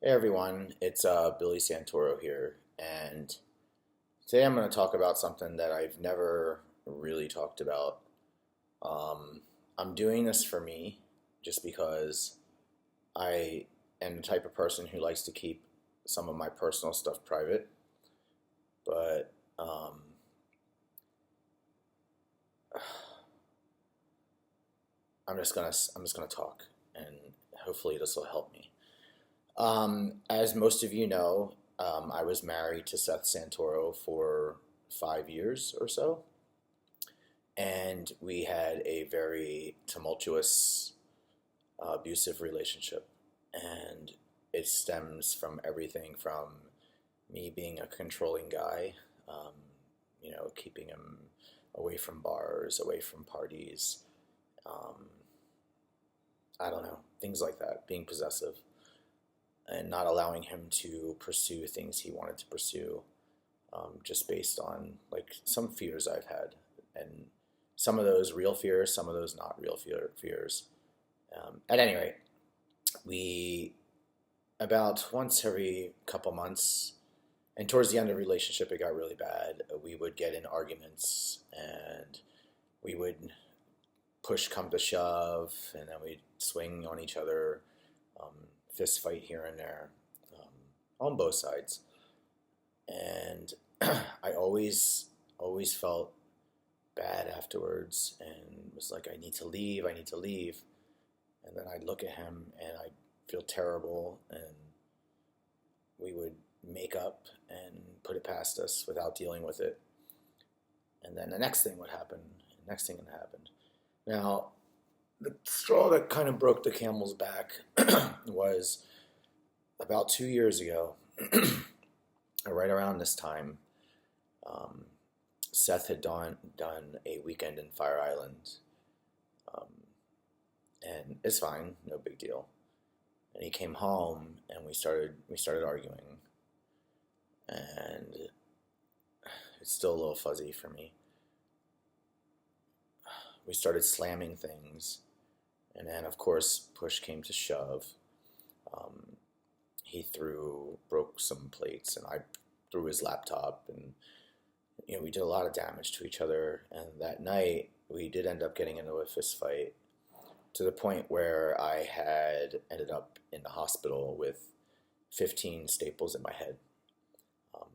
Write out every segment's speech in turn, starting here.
Hey everyone, it's Billy Santoro here, and today I'm going to talk about something that I've never really talked about. Um, I'm doing this for me just because I am the type of person who likes to keep some of my personal stuff private, but I'm just gonna talk, and hopefully this will help me. As most of you know, I was married to Seth Santoro for 5 years or so, and we had a very tumultuous, abusive relationship. And it stems from everything from me being a controlling guy, um, keeping him away from bars, away from parties, um, I don't know, things like that, being possessive, and not allowing him to pursue things he wanted to pursue, just based on like some fears I've had, and some of those real fears, some of those not real fears. At any rate, we about once every couple months, and towards the end of the relationship, it got really bad. We would get in arguments, and we would push come to shove, and then we'd swing on each other, um, fist fight here and there, um, on both sides. And I always felt bad afterwards and was like, I need to leave, I need to leave. And then I'd look at him and I'd feel terrible, and we would make up and put it past us without dealing with it. And then the next thing would happen, the next thing would happen. Now, the straw that kind of broke the camel's back was about 2 years ago, right around this time. um, Seth had done a weekend in Fire Island, um, and it's fine, no big deal. And he came home, and we started arguing, and it's still a little fuzzy for me. We started slamming things, and then of course push came to shove. Um, he broke some plates, and I threw his laptop, and we did a lot of damage to each other. And that night, we did end up getting into a fist fight to the point where I had ended up in the hospital with 15 staples in my head. Um,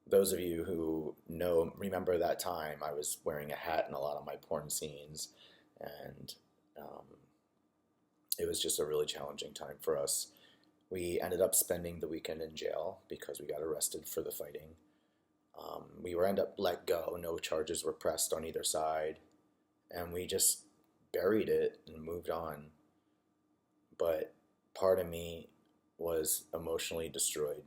those of you who remember that time, I was wearing a hat in a lot of my porn scenes, and um, it was just a really challenging time for us. We ended up spending the weekend in jail because we got arrested for the fighting. We were ended up let go. No charges were pressed on either side, and we just buried it and moved on. But part of me was emotionally destroyed.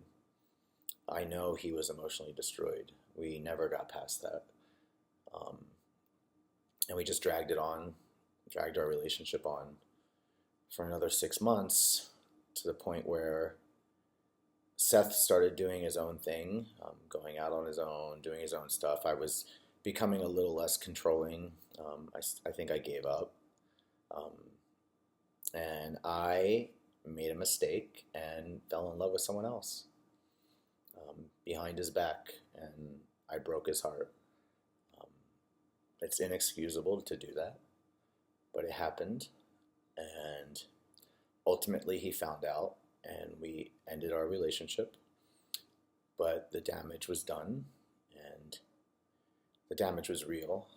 I know he was emotionally destroyed. We never got past that, um, and we just dragged it on, dragged our relationship on for another 6 months, to the point where Seth started doing his own thing, going out on his own, doing his own stuff. I was becoming a little less controlling. I think I gave up. Um, and I made a mistake and fell in love with someone else, behind his back, and I broke his heart. Um, it's inexcusable to do that, but it happened. And ultimately, he found out, and we ended our relationship. But the damage was done, and the damage was real.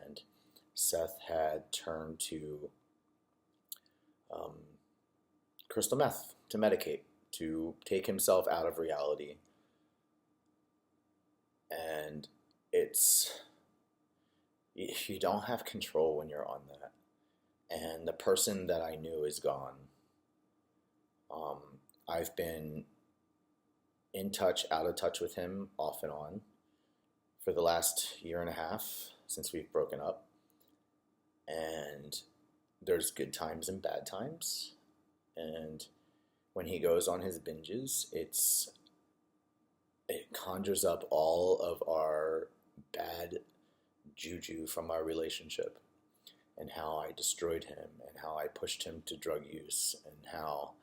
And Seth had turned to um, crystal meth to medicate, to take himself out of reality. And it's you don't have control when you're on that. And the person that I knew is gone. Um, I've been in touch, out of touch with him off and on for the last year and a half since we've broken up. And there's good times and bad times. And when he goes on his binges, it conjures up all of our bad juju from our relationship. and how I destroyed him, and how I pushed him to drug use, and how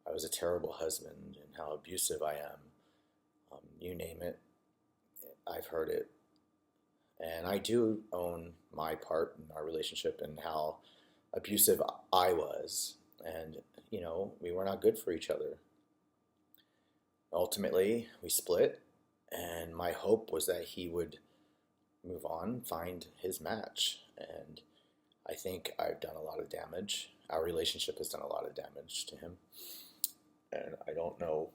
I was a terrible husband, and how abusive I am. You name it, I've heard it. And I do own my part in our relationship and how abusive I was. And, we were not good for each other. Ultimately, we split, and my hope was that he would move on, find his match. And I think I've done a lot of damage. Our relationship has done a lot of damage to him. And I don't know.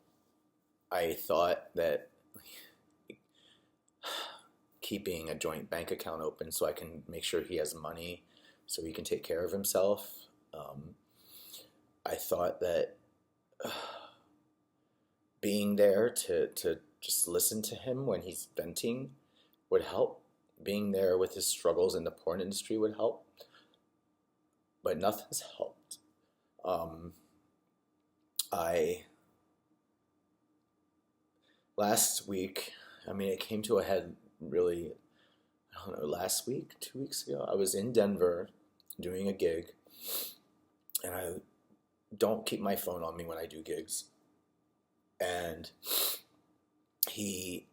I thought that keeping a joint bank account open so I can make sure he has money so he can take care of himself. I thought that being there to just listen to him when he's venting would help. Being there with his struggles in the porn industry would help. But nothing's helped. Last week, it came to a head really, I don't know, last week, 2 weeks ago. I was in Denver doing a gig, and I don't keep my phone on me when I do gigs. And he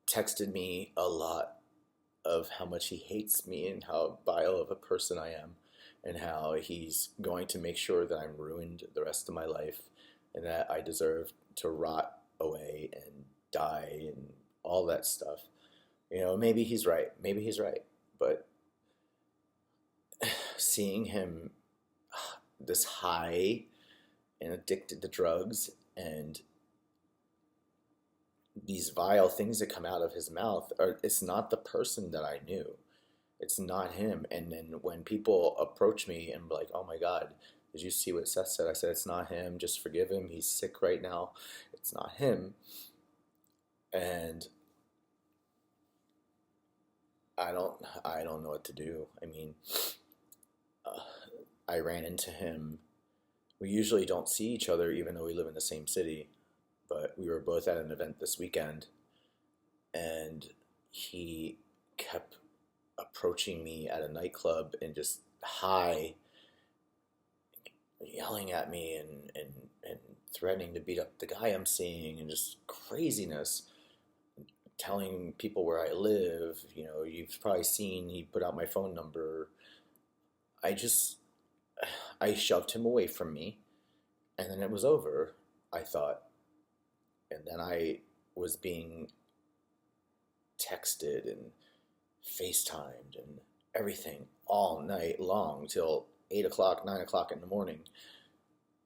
texted me a lot of how much he hates me and how vile of a person I am, and how he's going to make sure that I'm ruined the rest of my life and that I deserve to rot away and die and all that stuff. Maybe he's right. But seeing him this high and addicted to drugs and these vile things that come out of his mouth, it's not the person that I knew. It's not him. And then when people approach me and be like, oh my God, did you see what Seth said? I said, it's not him. Just forgive him. He's sick right now. It's not him. And I don't know what to do. I ran into him. We usually don't see each other even though we live in the same city, but we were both at an event this weekend, and he kept approaching me at a nightclub and just high, yelling at me and threatening to beat up the guy I'm seeing, and just craziness, telling people where I live. You've probably seen he put out my phone number. I shoved him away from me, and then it was over, I thought. And then I was being texted and FaceTimed and everything all night long till 8 o'clock, 9 o'clock in the morning,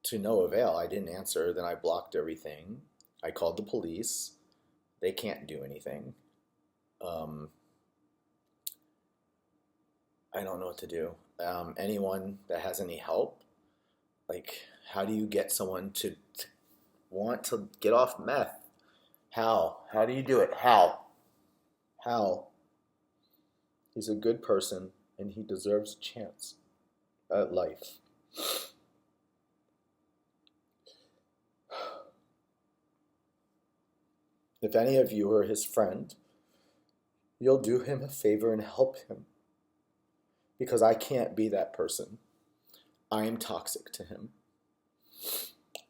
to no avail. I didn't answer. Then I blocked everything. I called the police. They can't do anything. I don't know what to do. Anyone that has any help, how do you get someone to want to get off meth? How? How do you do it? How? He's a good person, and he deserves a chance at life. If any of you are his friend, you'll do him a favor and help him. Because I can't be that person. I am toxic to him.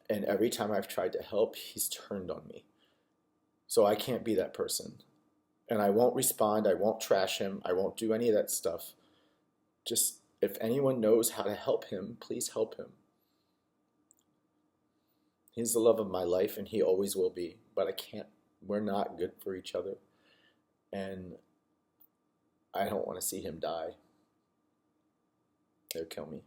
And every time I've tried to help, he's turned on me. So I can't be that person. And I won't respond. I won't trash him. I won't do any of that stuff. Just, if anyone knows how to help him, please help him. He's the love of my life, and he always will be. But I can't. We're not good for each other. And I don't want to see him die. They'll kill me.